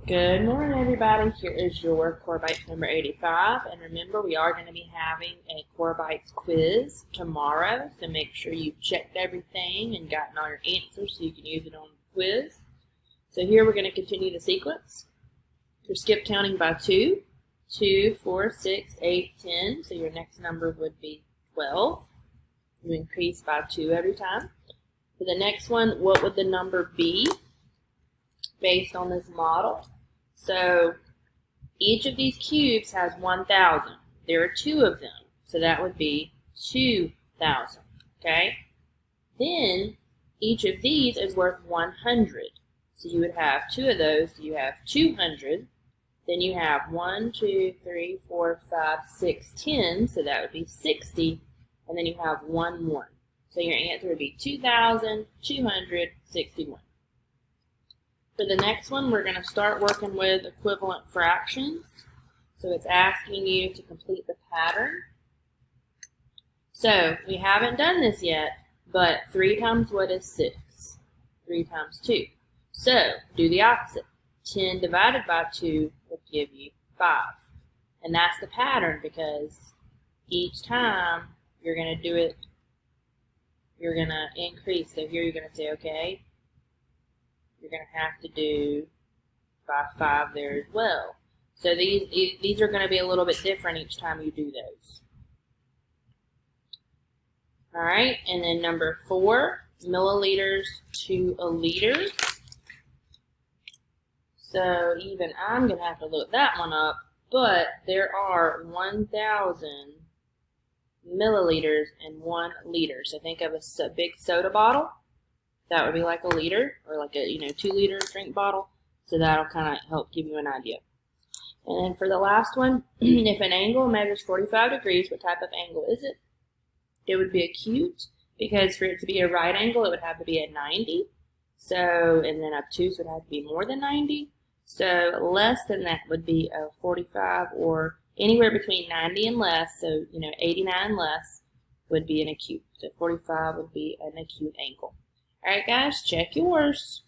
Good morning, everybody. Here is your Core Bites number 85. And remember, we are going to be having a Core Bites quiz tomorrow. So make sure you've checked everything and gotten all your answers so you can use it on the quiz. So here we're going to continue the sequence. You're skip counting by 2. 2, 4, 6, 8, 10. So your next number would be 12. You increase by 2 every time. For the next one, what would the number be based on this model? So each of these cubes has 1,000. There are 2 of them, so that would be 2,000, okay? Then each of these is worth 100. So you would have 2 of those, so you have 200. Then you have 1, 2, 3, 4, 5, 6, 10, so that would be 60. And then you have 1 more. So your answer would be 2,261. For the next one, we're going to start working with equivalent fractions. So it's asking you to complete the pattern. So we haven't done this yet, but 3 times what is 6? 3 times 2. So do the opposite. 10 divided by 2 will give you 5. And that's the pattern because each time you're going to do it, you're going to increase. So here you're going to say, okay, you're going to have to do by 5 there as well. So these are going to be a little bit different each time you do those. All right, and then number 4, milliliters to a liter. So even I'm going to have to look that one up, but there are 1,000 milliliters in 1 liter. So think of a big soda bottle. That would be like a liter, or like a 2-liter drink bottle. So that'll kind of help give you an idea. And then for the last one, if an angle measures 45 degrees, what type of angle is it? It would be acute, because for it to be a right angle, it would have to be at 90. So, and then obtuse would have to be more than 90. So less than that would be a 45, or anywhere between 90 and less. So 89 less would be an acute. So 45 would be an acute angle. All right, guys, check yours.